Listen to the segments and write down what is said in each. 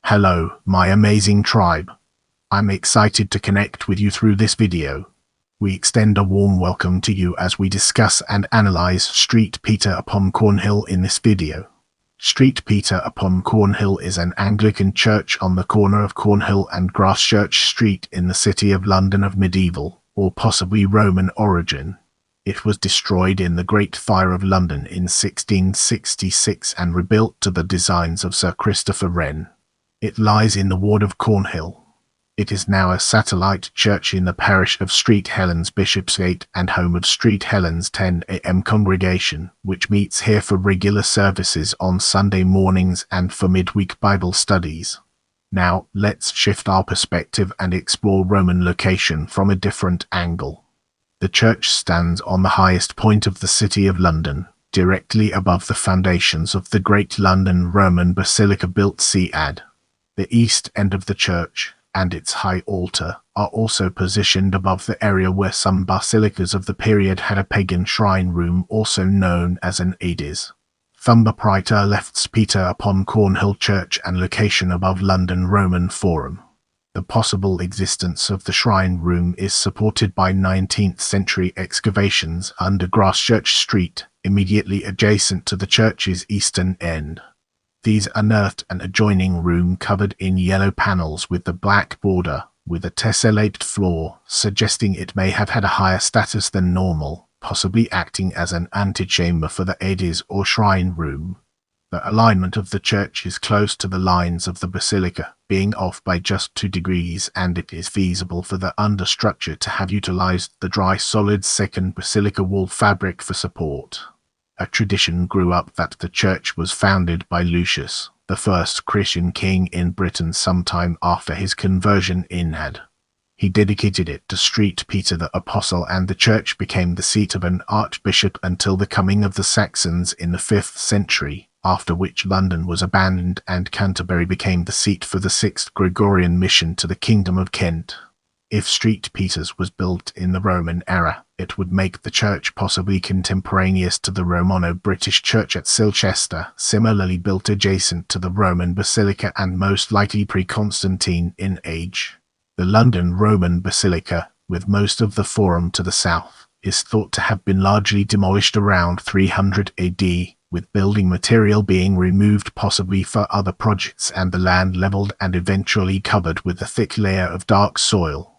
Hello, my amazing tribe. I'm excited to connect with you through this video. We extend a warm welcome to you as we discuss and analyze St Peter upon Cornhill in this video. St Peter upon Cornhill is an Anglican church on the corner of Cornhill and Gracechurch Street in the city of London of medieval, or possibly Roman origin. It was destroyed in the Great Fire of London in 1666 and rebuilt to the designs of Sir Christopher Wren. It lies in the ward of Cornhill. It is now a satellite church in the parish of St Helen's Bishopsgate and home of St Helen's 10 a.m. congregation, which meets here for regular services on Sunday mornings and for midweek Bible studies. Now, let's shift our perspective and explore Roman location from a different angle. The church stands on the highest point of the City of London, directly above the foundations of the Great London Roman Basilica built c.Ad. The east end of the church, and its high altar, are also positioned above the area where some basilicas of the period had a pagan shrine room also known as an Hades. Thumba Praetor left Peter upon Cornhill Church and location above London Roman Forum. The possible existence of the shrine room is supported by 19th century excavations under Gracechurch Street, immediately adjacent to the church's eastern end. These unearthed an adjoining room covered in yellow panels with the black border, with a tessellated floor, suggesting it may have had a higher status than normal, possibly acting as an antechamber for the Hades or shrine room. The alignment of the church is close to the lines of the basilica, being off by just 2 degrees, and it is feasible for the understructure to have utilized the dry solid second basilica wall fabric for support. A tradition grew up that the church was founded by Lucius, the first Christian king in Britain sometime after his conversion in Ad. He dedicated it to St Peter the Apostle, and the church became the seat of an archbishop until the coming of the Saxons in the 5th century, after which London was abandoned and Canterbury became the seat for the 6th Gregorian mission to the Kingdom of Kent. If St Peter's was built in the Roman era, it would make the church possibly contemporaneous to the Romano-British church at Silchester, similarly built adjacent to the Roman Basilica and most likely pre-Constantine in age. The London Roman Basilica, with most of the Forum to the south, is thought to have been largely demolished around 300 AD, with building material being removed possibly for other projects and the land levelled and eventually covered with a thick layer of dark soil.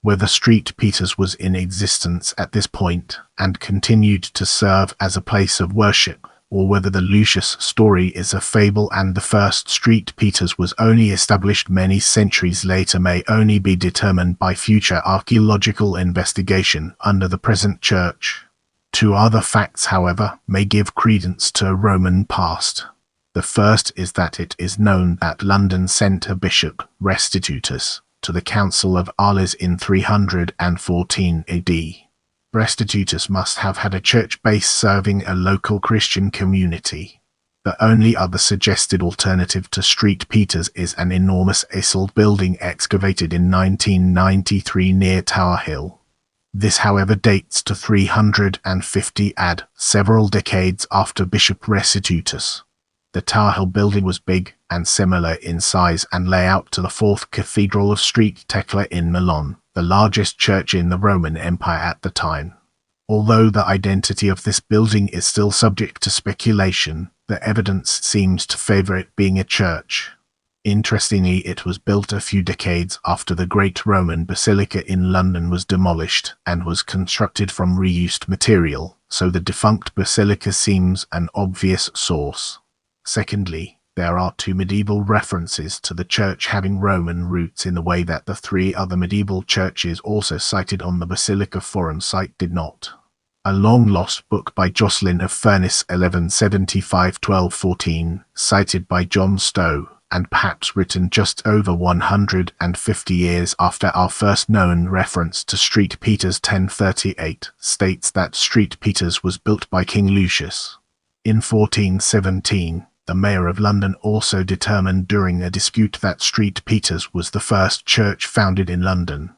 Whether St Peter's was in existence at this point and continued to serve as a place of worship, or whether the Lucius story is a fable and the first St Peter's was only established many centuries later, may only be determined by future archaeological investigation under the present church. 2 other facts, however, may give credence to a Roman past. The first is that it is known that London sent a bishop, Restitutus, to the Council of Arles in 314 AD. Restitutus must have had a church base serving a local Christian community. The only other suggested alternative to St Peter's is an enormous aisle building excavated in 1993 near Tower Hill. This, however, dates to 350 AD, several decades after Bishop Restitutus. The Tower Hill building was big and similar in size and layout to the 4th Cathedral of St Thecla in Milan, the largest church in the Roman Empire at the time. Although the identity of this building is still subject to speculation, the evidence seems to favor it being a church. Interestingly, it was built a few decades after the Great Roman Basilica in London was demolished and was constructed from reused material, so the defunct basilica seems an obvious source. Secondly, there are 2 medieval references to the church having Roman roots in the way that the 3 other medieval churches also cited on the Basilica Forum site did not. A long-lost book by Jocelyn of Furness 1175-1214, cited by John Stowe, and perhaps written just over 150 years after our first known reference to St Peter's 1038, states that St Peter's was built by King Lucius. In 1417, the Mayor of London also determined during a dispute that St Peter's was the first church founded in London.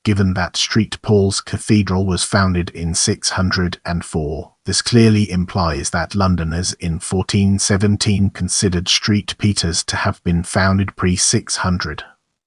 given that St Paul's Cathedral was founded in 604. This clearly implies that Londoners in 1417 considered St Peter's to have been founded pre-600.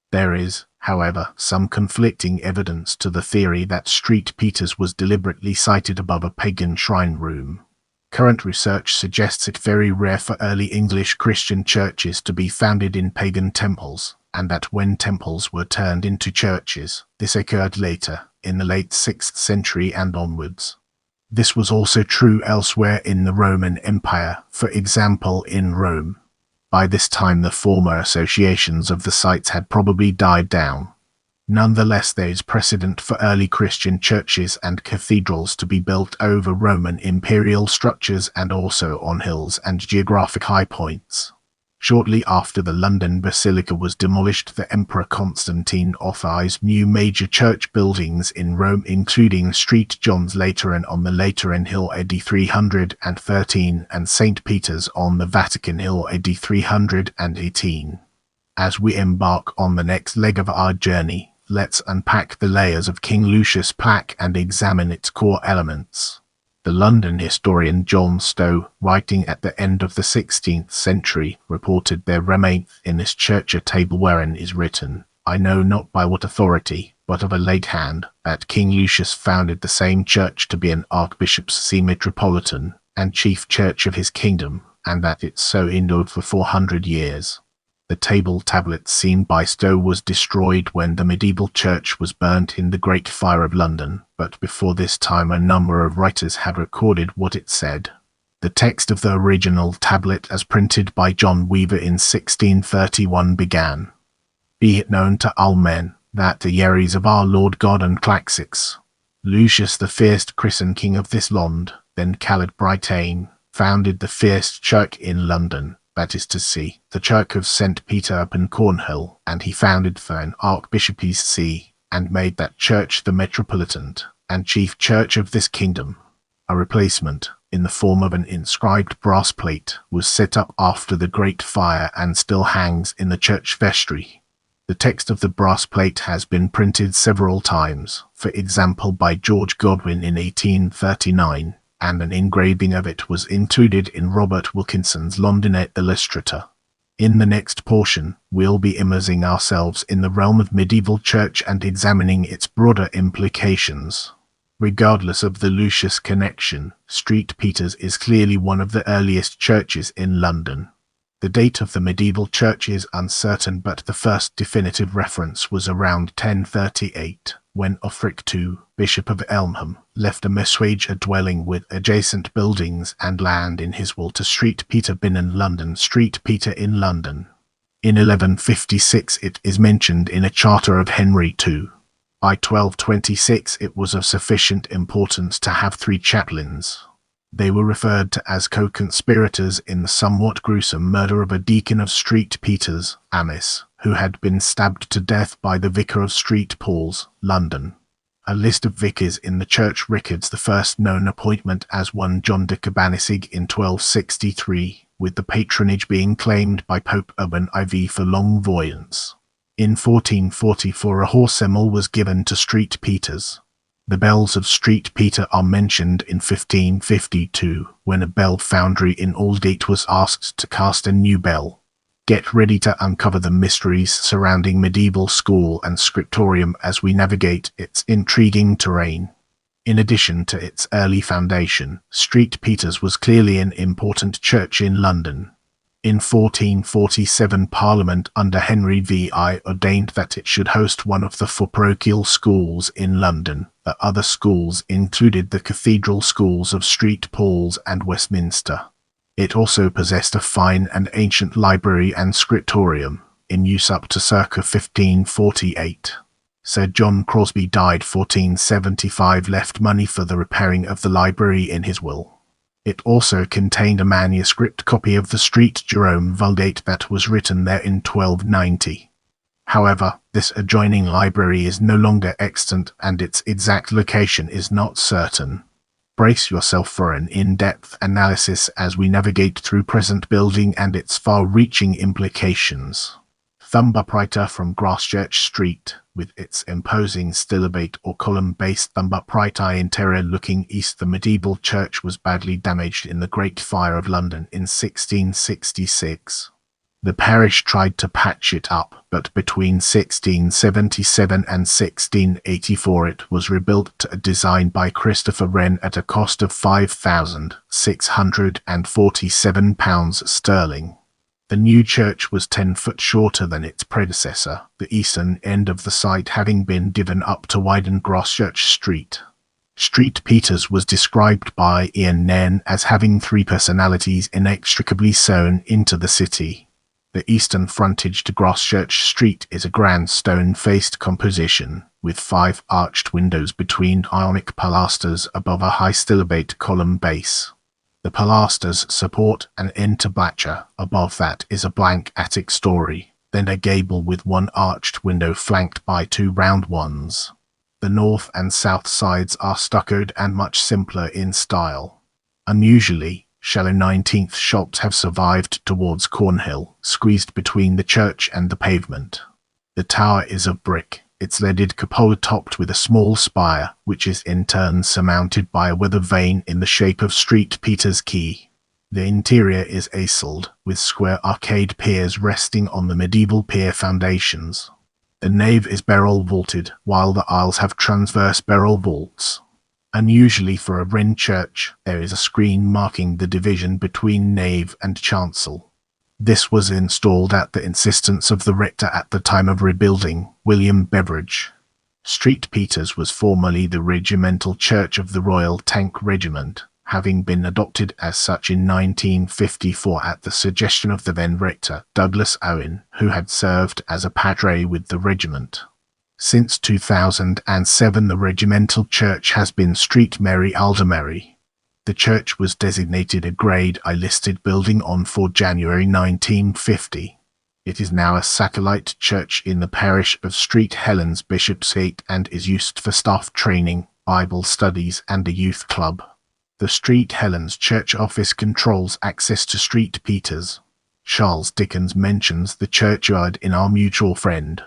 There is, however, some conflicting evidence to the theory that St Peter's was deliberately sited above a pagan shrine room. Current research suggests it very rare for early English Christian churches to be founded in pagan temples, and that when temples were turned into churches, this occurred later, in the late 6th century and onwards. This was also true elsewhere in the Roman Empire, for example in Rome. By this time the former associations of the sites had probably died down. Nonetheless, there is precedent for early Christian churches and cathedrals to be built over Roman imperial structures and also on hills and geographic high points. Shortly after the London Basilica was demolished, the Emperor Constantine authorized new major church buildings in Rome, including St John's Lateran on the Lateran Hill AD 313 and St Peter's on the Vatican Hill AD 318. As we embark on the next leg of our journey, let's unpack the layers of King Lucius' plaque and examine its core elements. The London historian John Stowe, writing at the end of the 16th century, reported there remaineth in this church a table wherein is written, I know not by what authority, but of a late hand, that King Lucius founded the same church to be an archbishop's see metropolitan, and chief church of his kingdom, and that it so endured for 400 years. The table tablet seen by Stowe was destroyed when the medieval church was burnt in the Great Fire of London, but before this time a number of writers had recorded what it said. The text of the original tablet as printed by John Weaver in 1631 began, Be it known to all men, that the years of our Lord God and Claxix, Lucius the first christen king of this land, then called Britain, founded the first church in London, that is to say, the Church of St Peter upon Cornhill, and he founded for an archbishop's see, and made that church the metropolitan and chief church of this kingdom. A replacement, in the form of an inscribed brass plate, was set up after the Great Fire and still hangs in the church vestry. The text of the brass plate has been printed several times, for example by George Godwin in 1839, and an engraving of it was included in Robert Wilkinson's Londonette Illustrator. In the next portion, we'll be immersing ourselves in the realm of medieval church and examining its broader implications. Regardless of the Lucius connection, St Peter's is clearly one of the earliest churches in London. The date of the medieval church is uncertain, but the first definitive reference was around 1038, when Offric II, Bishop of Elmham, left a messuage a dwelling with adjacent buildings and land in his will to St Peter Binnen London, St Peter in London. In 1156 it is mentioned in a charter of Henry II. By 1226 it was of sufficient importance to have 3 chaplains. They were referred to as co-conspirators in the somewhat gruesome murder of a deacon of St Peter's, Amis, who had been stabbed to death by the vicar of St Paul's, London. A list of vicars in the church records the first known appointment as one John de Cabanisig in 1263, with the patronage being claimed by Pope Urban IV for long voyance. In 1444 a horse emil was given to St Peter's. The bells of St Peter are mentioned in 1552, when a bell foundry in Aldgate was asked to cast a new bell. Get ready to uncover the mysteries surrounding medieval school and scriptorium as we navigate its intriguing terrain. In addition to its early foundation, St Peter's was clearly an important church in London. In 1447 Parliament under Henry VI ordained that it should host one of the 4 parochial schools in London. The other schools included the cathedral schools of St Paul's and Westminster. It also possessed a fine and ancient library and scriptorium, in use up to circa 1548. Sir John Crosby died 1475, left money for the repairing of the library in his will. It also contained a manuscript copy of the St Jerome Vulgate that was written there in 1290. However, this adjoining library is no longer extant and its exact location is not certain. Brace yourself for an in-depth analysis as we navigate through present building and its far-reaching implications. Thumb uprighter from Gracechurch Street, with its imposing stilobate or column-based thumb upright interior looking east. The medieval church was badly damaged in the Great Fire of London in 1666. The parish tried to patch it up, but between 1677 and 1684 it was rebuilt to a design by Christopher Wren at a cost of £5,647 sterling. The new church was 10 foot shorter than its predecessor, the eastern end of the site having been given up to widen Gracechurch Street. St Peter's was described by Ian Nairn as having three personalities inextricably sewn into the city. The eastern frontage to Gracechurch Street is a grand stone-faced composition, with 5 arched windows between Ionic pilasters above a high stilobate column base. The pilasters support an entablature. Above that is a blank attic story, then a gable with 1 arched window flanked by 2 round ones. The north and south sides are stuccoed and much simpler in style. Unusually, shallow 19th shops have survived towards Cornhill, squeezed between the church and the pavement. The tower is of brick, its leaded cupola topped with a small spire, which is in turn surmounted by a weather vane in the shape of St Peter's Quay. The interior is aisled, with square arcade piers resting on the medieval pier foundations. The nave is barrel vaulted, while the aisles have transverse barrel vaults. Unusually for a Wren church, there is a screen marking the division between nave and chancel. This was installed at the insistence of the rector at the time of rebuilding, William Beveridge. St Peter's was formerly the regimental church of the Royal Tank Regiment, having been adopted as such in 1954 at the suggestion of the then rector, Douglas Owen, who had served as a padre with the regiment. Since 2007 the regimental church has been St Mary Aldermary. The church was designated a Grade I listed building on 4 January 1950. It is now a satellite church in the parish of St Helen's, Bishopsgate, and is used for staff training, Bible studies and a youth club. The St Helen's church office controls access to St Peter's. Charles Dickens mentions the churchyard in Our Mutual Friend.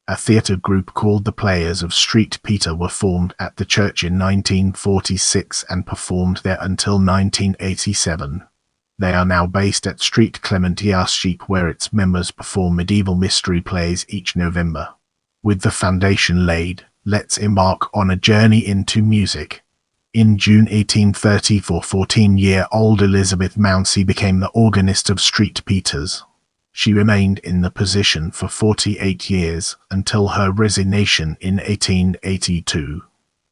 A theatre group called the Players of St Peter were formed at the church in 1946 and performed there until 1987. They are now based at St Clement Sheep, where its members perform medieval mystery plays each November. With the foundation laid, let's embark on a journey into music. In June 1834, 14-year-old Elizabeth Mounsey became the organist of St Peter's. She remained in the position for 48 years, until her resignation in 1882.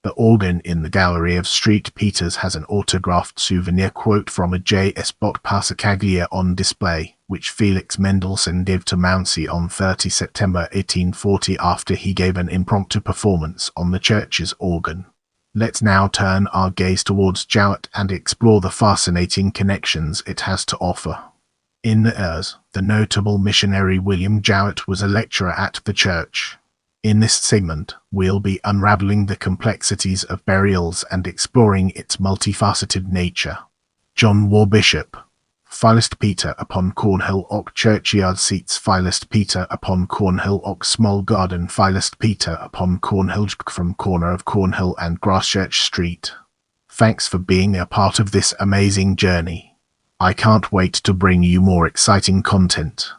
The organ in the gallery of St Peter's has an autographed souvenir quote from a J.S. Bott Passacaglia on display, which Felix Mendelssohn gave to Mounsey on 30 September 1840 after he gave an impromptu performance on the church's organ. Let's now turn our gaze towards Jowett and explore the fascinating connections it has to offer. In the Ers, the notable missionary William Jowett was a lecturer at the church. In this segment, we'll be unraveling the complexities of burials and exploring its multifaceted nature. John Warbishop. Philist Peter upon Cornhill och Churchyard Seats. Philist Peter upon Cornhill och Small Garden. Philist Peter upon Cornhill from corner of Cornhill and Gracechurch Street. Thanks for being a part of this amazing journey. I can't wait to bring you more exciting content.